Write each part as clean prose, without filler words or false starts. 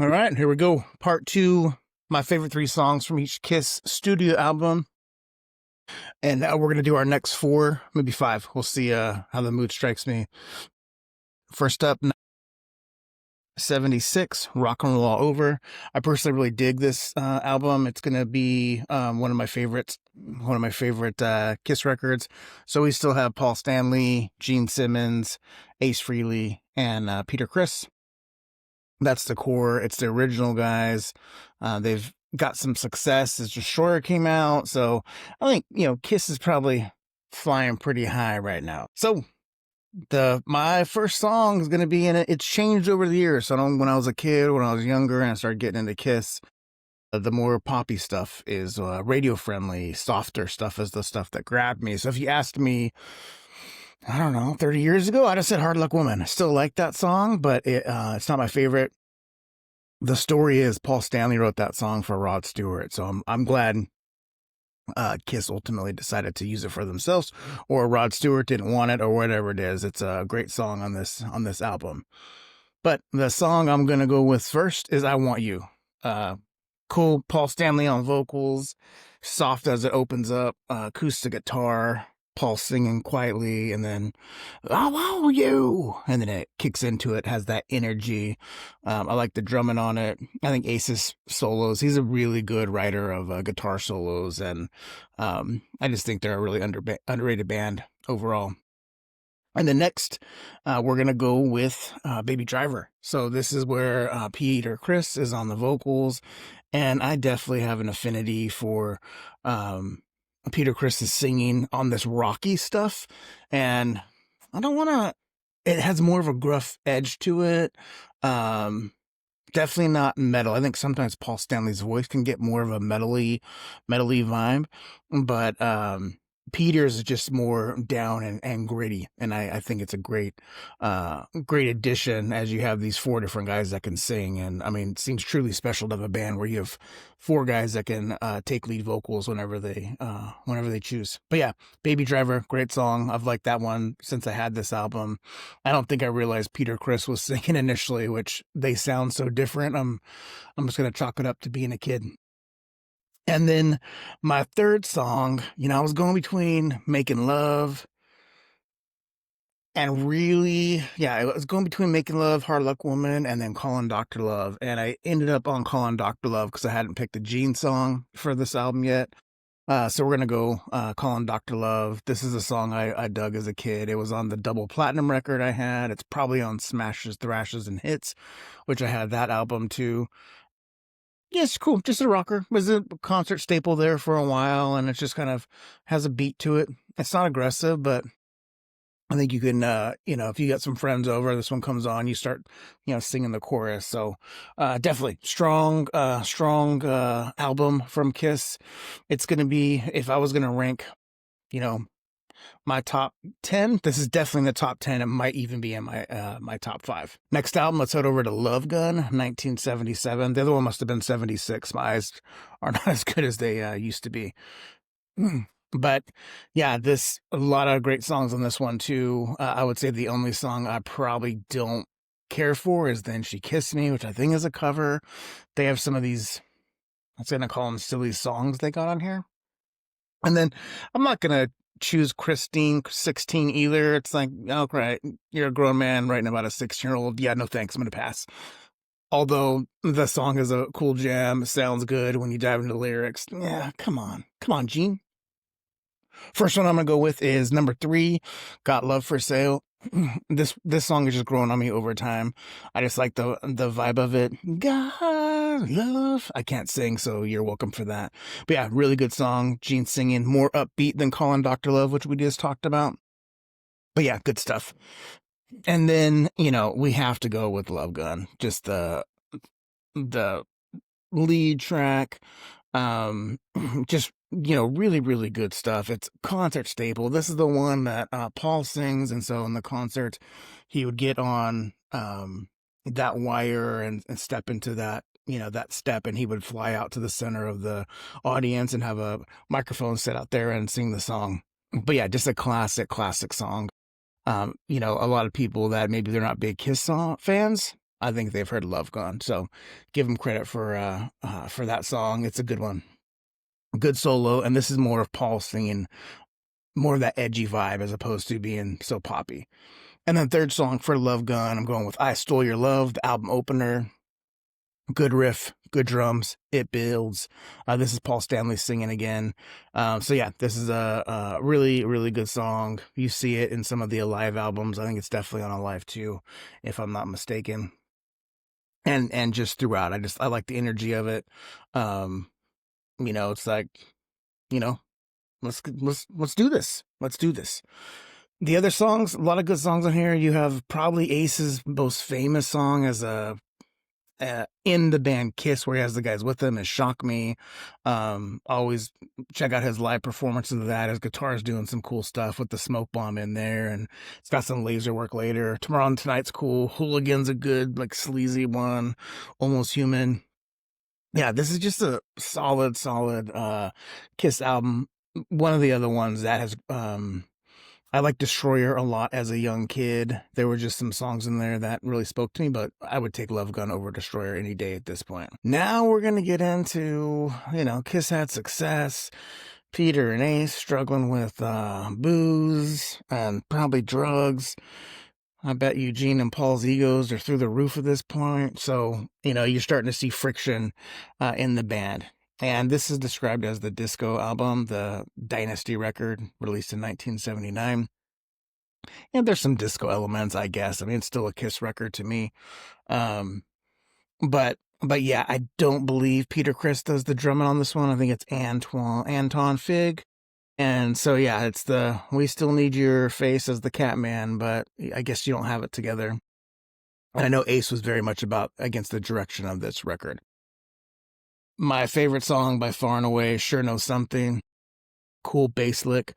All right, here we go. Part two, my favorite three songs from each Kiss studio album. And now we're going to do our next four, maybe five. We'll see how the mood strikes me. First up, 76, Rock and Roll All Over. I personally really dig this album. It's going to be one of my favorite Kiss records. So we still have Paul Stanley, Gene Simmons, Ace Frehley, and Peter Criss. That's the core. It's the original guys. They've got some success as Destroyer came out. So I think, Kiss is probably flying pretty high right now. So my first song is going to be in it. It's changed over the years. So when I was a kid, when I was younger and I started getting into Kiss, the more poppy stuff is radio friendly, softer stuff is the stuff that grabbed me. So if you asked me, I don't know, 30 years ago, I'd have said Hard Luck Woman. I still like that song, but it's not my favorite. The story is Paul Stanley wrote that song for Rod Stewart. So I'm glad Kiss ultimately decided to use it for themselves, or Rod Stewart didn't want it, or whatever it is. It's a great song on this album. But the song I'm going to go with first is I Want You. Cool Paul Stanley on vocals, soft as it opens up, acoustic guitar, Paul singing quietly, and then I want you, and then it kicks into it, has that energy. I like the drumming on it. I think Ace's solos, he's a really good writer of guitar solos, and I just think they're a really underrated band overall. And the next, we're going to go with Baby Driver. So this is where Peter Criss is on the vocals, and I definitely have an affinity for Peter Criss is singing on this rocky stuff, and it has more of a gruff edge to it. Definitely not metal. I think sometimes Paul Stanley's voice can get more of a metally vibe, but Peter's is just more down and gritty, and I think it's a great addition, as you have these four different guys that can sing. And I mean, it seems truly special to have a band where you have four guys that can take lead vocals whenever they choose. But yeah, Baby Driver, great song. I've liked that one since I had this album. I don't think I realized Peter Criss was singing initially, which they sound so different. I'm just gonna chalk it up to being a kid. And then my third song, I was going between Making Love and I was going between Making Love, Hard Luck Woman, and then Calling Dr. Love. And I ended up on Calling Dr. Love because I hadn't picked a Gene song for this album yet. So we're going to go Calling Dr. Love. This is a song I dug as a kid. It was on the double platinum record I had. It's probably on Smashes, Thrashes, and Hits, which I had that album too. Yes, cool. Just a rocker. It was a concert staple there for a while, and it just kind of has a beat to it. It's not aggressive, but I think you can, if you got some friends over, this one comes on, you start, singing the chorus. So, definitely strong album from Kiss. It's going to be, if I was going to rank, my top 10, this is definitely in the top 10. It might even be in my top 5. Next album, let's head over to Love Gun, 1977. The other one must have been 76. My eyes are not as good as they used to be. But yeah, a lot of great songs on this one too. I would say the only song I probably don't care for is Then She Kissed Me, which I think is a cover. They have some of these, I'm going to call them silly songs they got on here. And then I'm not going to choose Christine 16 either. It's like, okay, you're a grown man writing about a 16-year-old. Yeah, no thanks, I'm going to pass. Although the song is a cool jam, sounds good when you dive into the lyrics. Yeah, come on, Gene. First one I'm going to go with is number 3, Got Love for Sale. This song is just growing on me over time. I just like the vibe of it. Got love. I can't sing, so you're welcome for that. But yeah, really good song. Gene singing, more upbeat than Calling Dr. Love, which we just talked about. But yeah, good stuff. And then, we have to go with Love Gun. Just the lead track. Just, really, really good stuff. It's concert staple. This is the one that Paul sings, and so in the concert, he would get on that wire and step into that, that step, and he would fly out to the center of the audience and have a microphone set out there and sing the song. But yeah, just a classic song. A lot of people that maybe they're not big Kiss fans, I think they've heard Love Gun. So give them credit for that song. It's a good one. Good solo, and this is more of Paul singing, more of that edgy vibe as opposed to being so poppy. And then third song for Love Gun, I'm going with I Stole Your Love, the album opener. Good riff, good drums, it builds. This is Paul Stanley singing again. So yeah, this is a really, really good song. You see it in some of the Alive albums. I think it's definitely on Alive too, if I'm not mistaken. And just throughout, I like the energy of it. Um, it's like, you know, let's do this. Let's do this. The other songs, a lot of good songs on here. You have probably Ace's most famous song as a in the band Kiss, where he has the guys with him, is Shock Me. Always check out his live performance of that. His guitar's doing some cool stuff with the smoke bomb in there, and it's got some laser work later. Tomorrow and Tonight's cool. Hooligan's a good, like, sleazy one. Almost Human. Yeah, this is just a solid Kiss album. One of the other ones that has I like Destroyer a lot as a young kid. There were just some songs in there that really spoke to me, but I would take Love Gun over Destroyer any day at this point. Now we're going to get into, Kiss had success. Peter and Ace struggling with booze and probably drugs. I bet Eugene and Paul's egos are through the roof at this point. So, you're starting to see friction in the band. And this is described as the disco album, the Dynasty record, released in 1979. And there's some disco elements, I guess. I mean, it's still a Kiss record to me. Um, but yeah, I don't believe Peter Criss does the drumming on this one. I think it's Anton Fig. And so, yeah, it's the We Still Need Your Face as the Catman, but I guess you don't have it together. And I know Ace was very much against the direction of this record. My favorite song by far and away, Sure Know Something. Cool bass lick,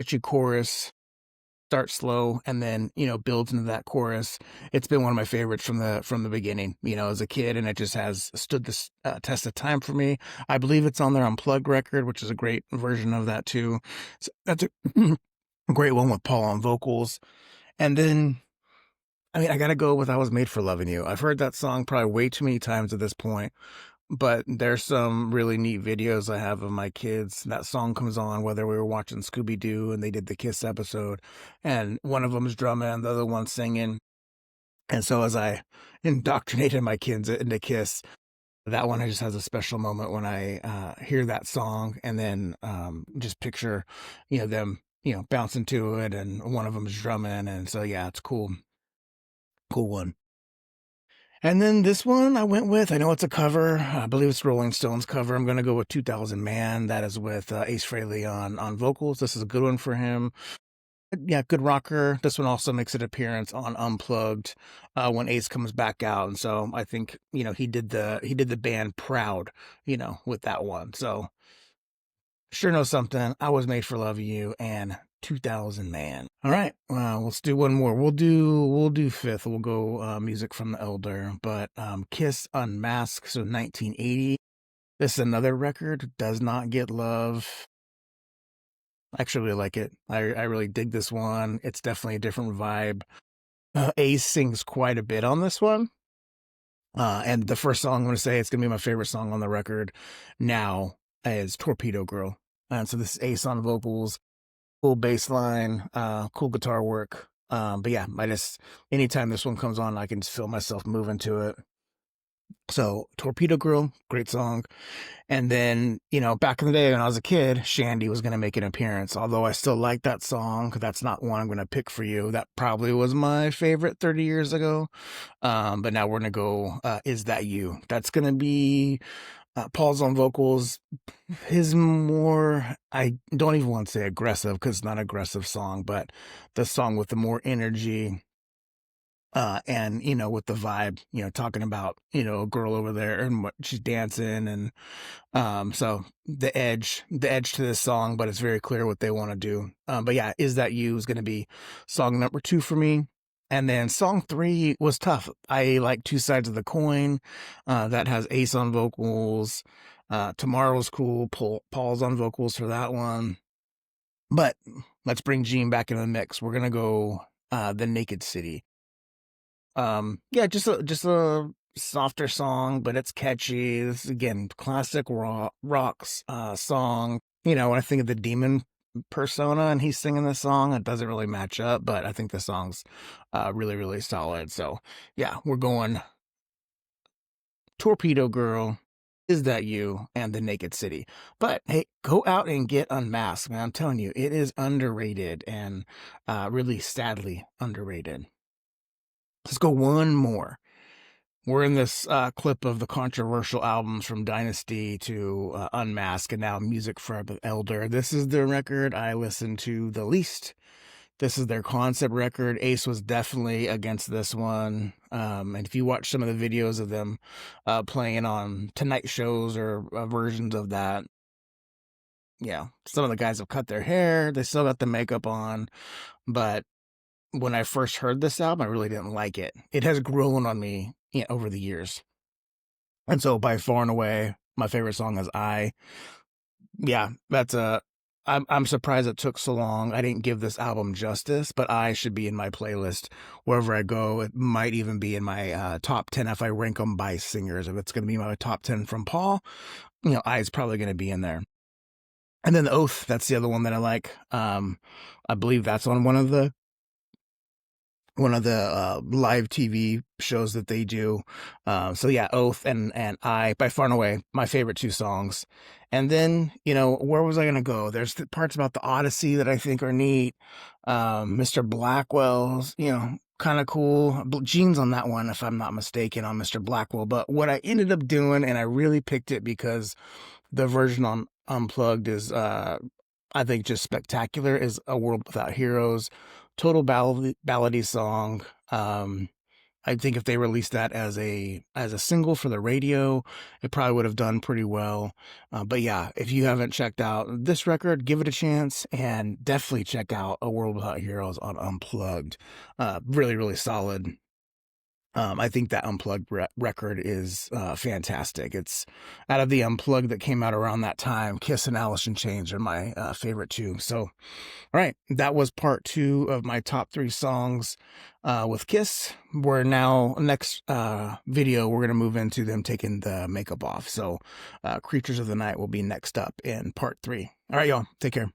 catchy chorus, starts slow, and then, builds into that chorus. It's been one of my favorites from the beginning, as a kid, and it just has stood this test of time for me. I believe it's on their Unplugged record, which is a great version of that too. So that's a great one with Paul on vocals. And then, I mean, I gotta go with I Was Made for Loving You. I've heard that song probably way too many times at this point. But there's some really neat videos I have of my kids. That song comes on, whether we were watching Scooby-Doo and they did the Kiss episode, and one of them's drumming and the other one's singing. And so as I indoctrinated my kids into Kiss, that one just has a special moment when I hear that song, and then just picture, them, bouncing to it, and one of them's drumming. And so, yeah, it's cool. Cool one. And then this one I went with, I know it's a cover. I believe it's Rolling Stones cover. I'm going to go with 2000 Man. That is with Ace Frehley on vocals. This is a good one for him. Yeah, good rocker. This one also makes an appearance on Unplugged when Ace comes back out. And so I think, he did the band proud, with that one. So Sure Know Something, I Was Made for Loving You, and 2000 Man. All right, let's do one more. We'll do fifth. We'll go music from the Elder, but Kiss Unmasked, so 1980. This is another record, does not get love. I actually really like it. I really dig this one. It's definitely a different vibe. Ace sings quite a bit on this one. And the first song I'm going to say, it's going to be my favorite song on the record now, is Torpedo Girl. And so this is Ace on vocals, cool bass line, cool guitar work. But yeah, anytime this one comes on, I can just feel myself moving to it. So Torpedo Girl, great song. And then, back in the day when I was a kid, Shandy was going to make an appearance. Although I still like that song, that's not one I'm going to pick for you. That probably was my favorite 30 years ago. But now we're going to go, Is That You? That's going to be Paul's on vocals. His more, I don't even want to say aggressive because it's not an aggressive song, but the song with the more energy. And, with the vibe, talking about, a girl over there and what she's dancing. And, so the edge to this song, but it's very clear what they want to do. But yeah, Is That You is going to be song number 2 for me. And then song 3 was tough. I like Two Sides of the Coin. That has Ace on vocals. Tomorrow's cool. Paul's on vocals for that one. But let's bring Gene back into the mix. We're going to go, The Naked City. Yeah, just a softer song, but it's catchy. This is, again, classic rocks song. You know, when I think of the demon persona and he's singing this song, it doesn't really match up, but I think the song's really, really solid. So yeah, we're going Torpedo Girl, Is That You, and The Naked City. But hey, go out and get Unmasked, man. I'm telling you, it is underrated and really sadly underrated. Let's go one more. We're in this clip of the controversial albums from Dynasty to Unmasked and now Music for the Elder. This is the record I listened to the least. This is their concept record. Ace was definitely against this one. And if you watch some of the videos of them playing on Tonight shows or versions of that, yeah, some of the guys have cut their hair. They still got the makeup on. But when I first heard this album, I really didn't like it. It has grown on me, over the years. And so by far and away, my favorite song is I. Yeah, that's I'm surprised it took so long. I didn't give this album justice, but I should be in my playlist wherever I go. It might even be in my top 10 if I rank them by singers. If it's going to be my top 10 from Paul, I is probably going to be in there. And then The Oath, that's the other one that I like. I believe that's on one of the live TV shows that they do. So yeah, Oath and I, by far and away, my favorite two songs. And then, where was I going to go? There's the parts about the Odyssey that I think are neat. Mr. Blackwell's, kind of cool. Gene's on that one, if I'm not mistaken, on Mr. Blackwell. But what I ended up doing, and I really picked it because the version on Unplugged is, I think, just spectacular, is A World Without Heroes. Total ballady song. I think if they released that as a single for the radio, it probably would have done pretty well. But yeah, if you haven't checked out this record, give it a chance, and definitely check out A World Without Heroes on Unplugged. Really, really solid. I think that Unplugged record is fantastic. It's out of the Unplugged that came out around that time. Kiss and Alice in Chains are my favorite too. So, all right, that was part 2 of my top 3 songs with Kiss. We're now, next video, we're going to move into them taking the makeup off. So, Creatures of the Night will be next up in part 3. All right, y'all, take care.